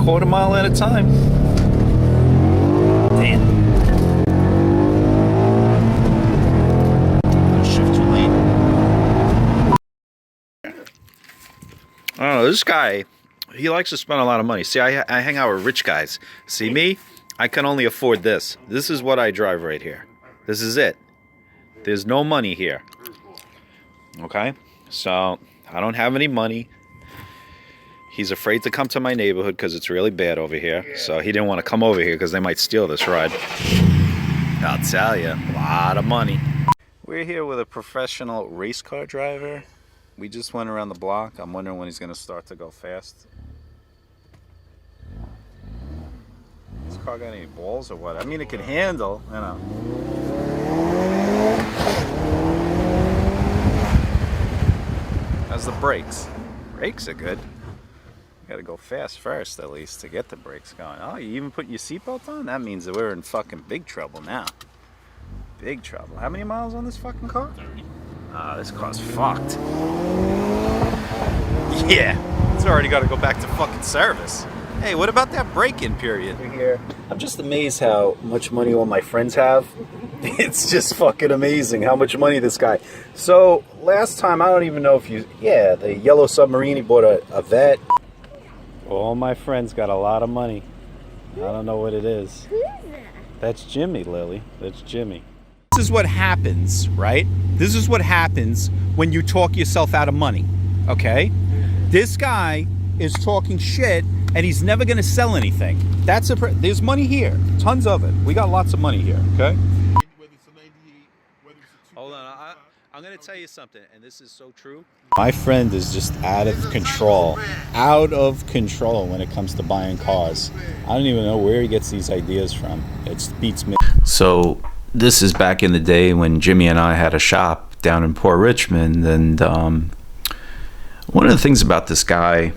quarter mile at a time. Damn. Shift too late. I don't know, this guy, he likes to spend a lot of money. See, I hang out with rich guys. See me? I can only afford this. This is what I drive right here. This is it. There's no money here. Okay? So, I don't have any money. He's afraid to come to my neighborhood because it's really bad over here. So he didn't want to come over here because they might steal this ride. I'll tell you, a lot of money. We're here with a professional race car driver. We just went around the block. I'm wondering when he's going to start to go fast. This car got any balls or what? I mean, it can handle, you know. How's the brakes? Brakes are good. You gotta go fast first, at least, to get the brakes going. Oh, you even put your seatbelt on? That means that we're in fucking big trouble now. Big trouble. How many miles on this fucking car? 30. Ah, this car's fucked. Yeah, it's already got to go back to fucking service. Hey, what about that break-in period? Here. I'm just amazed how much money all my friends have. It's just fucking amazing how much money this guy. So, last time, I don't even know if you... Yeah, the yellow submarine, he bought a vet. All my friends got a lot of money. I don't know what it is. Who's that? That's Jimmy, Lily. That's Jimmy. This is what happens, right? This is what happens when you talk yourself out of money, okay? This guy is talking shit and he's never going to sell anything. There's money here, tons of it. We got lots of money here, okay? Hold on, I'm going to tell you something, and this is so true. My friend is just out of control when it comes to buying cars. I don't even know where he gets these ideas from. It beats me. So this is back in the day when Jimmy and I had a shop down in Port Richmond, and one of the things about this guy,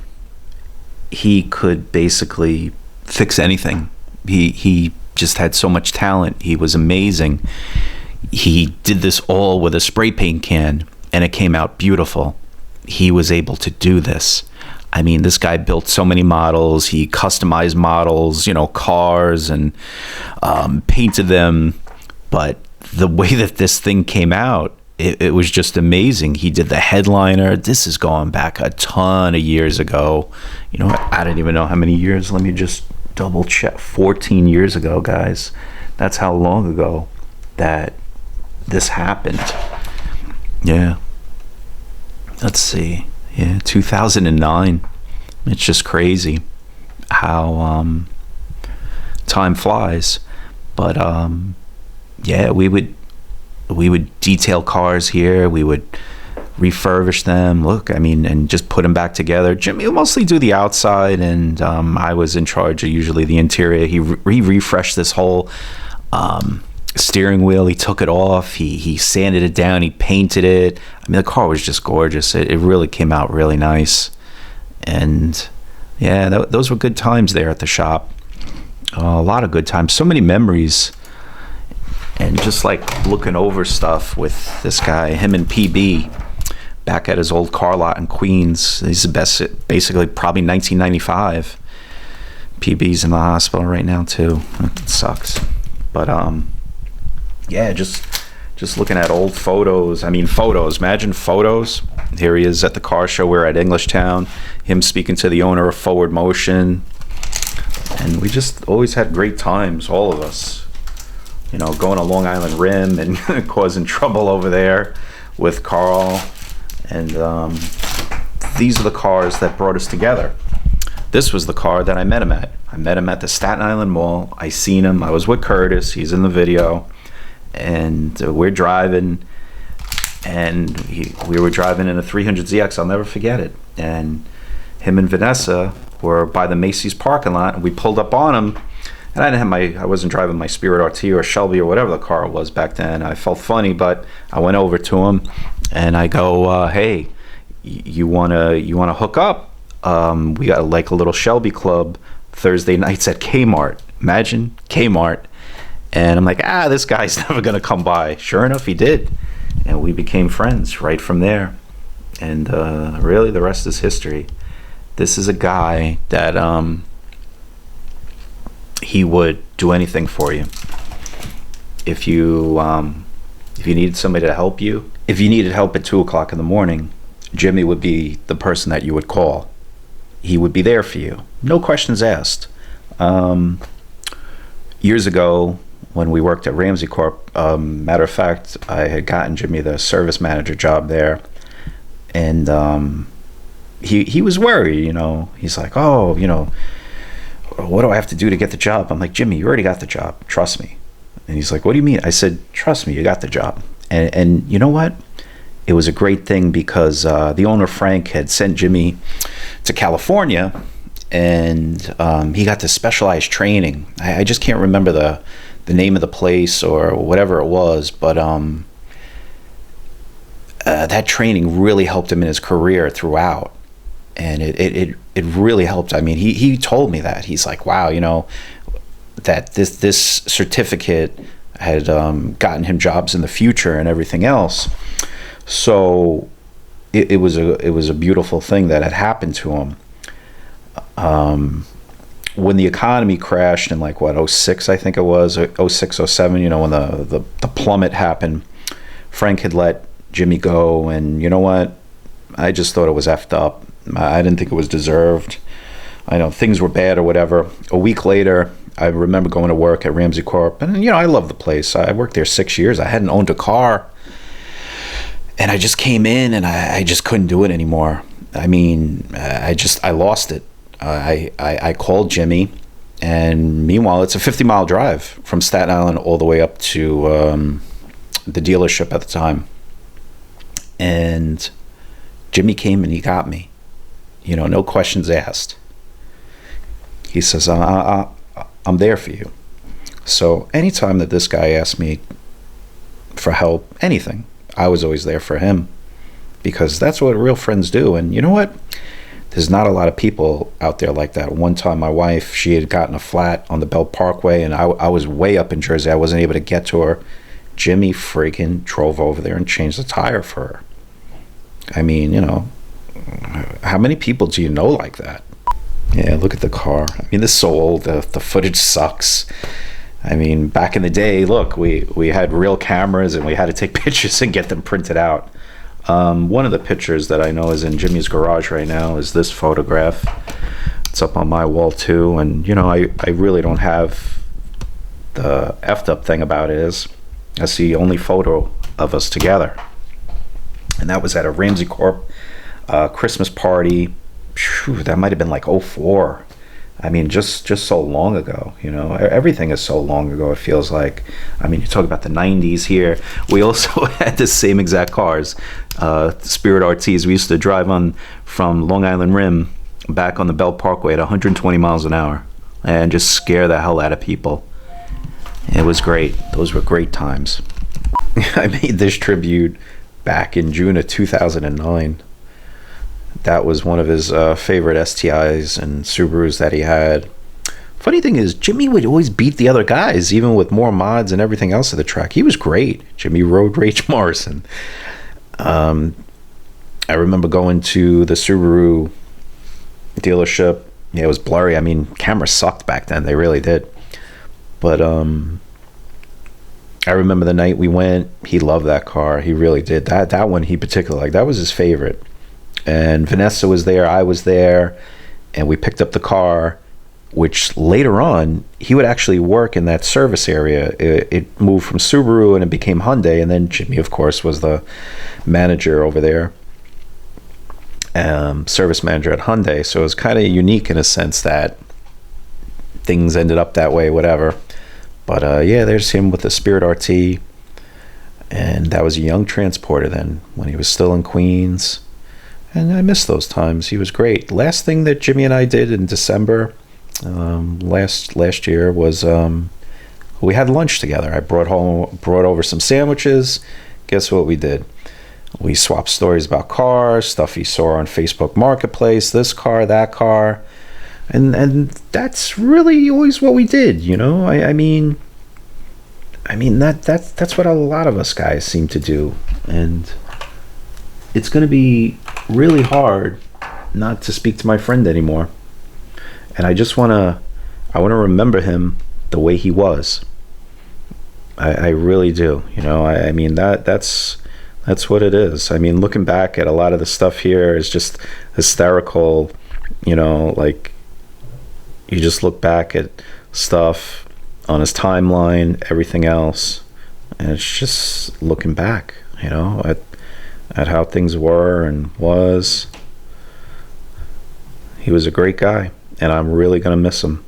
he could basically fix anything. He just had so much talent. He was amazing. He did this all with a spray paint can, and it came out beautiful. He was able to do this. I mean, this guy built so many models. He customized models, you know, cars, and painted them. But the way that this thing came out, it was just amazing. He did the headliner. This is going back a ton of years ago. You know, I don't even know how many years. Let me just double check. 14 years ago, guys. That's how long ago that this happened. Yeah. Let's see. Yeah, 2009. It's just crazy how time flies. But yeah, we would detail cars here. We would refurbish them. Look, I mean, and just put them back together. Jimmy would mostly do the outside, and I was in charge of usually the interior. He refreshed this whole steering wheel. He took it off. He sanded it down. He painted it. I mean, the car was just gorgeous. It really came out really nice. And yeah, those were good times there at the shop. A lot of good times. So many memories. And just like looking over stuff with this guy, him and PB, back at his old car lot in Queens. He's the best, basically probably 1995. PB's in the hospital right now too. It sucks. But yeah, just looking at old photos. I mean, photos. Imagine photos. Here he is at the car show. We're at Englishtown. Him speaking to the owner of Forward Motion. And we just always had great times, all of us. You know, going to Long Island Rim and causing trouble over there with Carl. And these are the cars that brought us together. This was the car that I met him at. I met him at the Staten Island Mall. I seen him. I was with Curtis. He's in the video. And we're driving. And we were driving in a 300ZX. I'll never forget it. And him and Vanessa were by the Macy's parking lot. And we pulled up on him. And I wasn't driving my Spirit RT or Shelby or whatever the car was back then. I felt funny, but I went over to him and I go, hey, you wanna hook up? We got like a little Shelby club Thursday nights at Kmart. Imagine Kmart. And I'm like, this guy's never gonna come by. Sure enough, he did. And we became friends right from there. And really, the rest is history. This is a guy that he would do anything for you. If you needed somebody to help you, if you needed help at 2 o'clock in the morning, Jimmy would be the person that you would call. He would be there for you, no questions asked. Years ago, when we worked at Ramsey Corp, matter of fact, I had gotten Jimmy the service manager job there, and he was worried. He's like, oh, what do I have to do to get the job? I'm like, Jimmy, you already got the job. Trust me. And he's like, what do you mean? I said, trust me, you got the job. And you know what? It was a great thing because the owner, Frank, had sent Jimmy to California, and he got this specialized training. I just can't remember the name of the place or whatever it was, but that training really helped him in his career throughout. And it really helped. I mean, he told me that. He's like, wow, that this certificate had gotten him jobs in the future and everything else. So it was a beautiful thing that had happened to him. When the economy crashed in like what, 06, I think it was, 06, 07, when the plummet happened, Frank had let Jimmy go, and you know what? I just thought it was effed up. I didn't think it was deserved. I know things were bad or whatever. A week later, I remember going to work at Ramsey Corp, and I love the place. I worked there 6 years. I hadn't owned a car, and I just came in, and I just couldn't do it anymore. I mean, I lost it. I called Jimmy, and meanwhile, it's a 50-mile drive from Staten Island all the way up to the dealership at the time. And Jimmy came and he got me, no questions asked. He says, I'm there for you. So anytime that this guy asked me for help, anything, I was always there for him, because that's what real friends do. And you know what? There's not a lot of people out there like that. One time my wife, she had gotten a flat on the Belt Parkway, and I was way up in Jersey. I wasn't able to get to her. Jimmy freaking drove over there and changed the tire for her. I mean, how many people do you know like that? Yeah, look at the car. I mean, this is so old. The footage sucks. I mean, back in the day, look, we had real cameras, and we had to take pictures and get them printed out. One of the pictures that I know is in Jimmy's garage right now is this photograph. It's up on my wall too, and I really don't have the effed up thing about it is that's the only photo of us together, and that was at a Ramsey Corp Christmas party. Phew, that might have been like 04. I mean, just so long ago, everything is so long ago, it feels like. I mean, you talk about the 90s here. We also had the same exact cars, Spirit RTs. We used to drive from Long Island Rim back on the Belt Parkway at 120 miles an hour and just scare the hell out of people. It was great. Those were great times. I made this tribute back in June of 2009. That was one of his favorite STIs and Subarus that he had. Funny thing is, Jimmy would always beat the other guys, even with more mods and everything else of the track. He was great. Jimmy Road Rage Morrison. I remember going to the Subaru dealership. Yeah, it was blurry. I mean, cameras sucked back then. They really did. But I remember the night we went, he loved that car. He really did. That one he particularly liked. That was his favorite. And Vanessa was there, I was there, and we picked up the car, which later on, he would actually work in that service area. It moved from Subaru and it became Hyundai, and then Jimmy, of course, was the manager over there, service manager at Hyundai. So it was kind of unique in a sense that things ended up that way, whatever. But yeah, there's him with the Spirit RT, and that was a young Transporter then, when he was still in Queens. And I miss those times. He was great. Last thing that Jimmy and I did in December last year was we had lunch together. I brought over some sandwiches. Guess what we did? We swapped stories about cars, stuff he saw on Facebook Marketplace, this car, that car, and that's really always what we did. I mean that's what a lot of us guys seem to do, and it's going to be really hard not to speak to my friend anymore. And I I want to remember him the way he was. I really do. You know, I mean that's what it is. I mean, looking back at a lot of the stuff here is just hysterical. You know, like you just look back at stuff on his timeline, everything else, and it's just looking back, you know, at how things were and was. He was a great guy, and I'm really gonna miss him.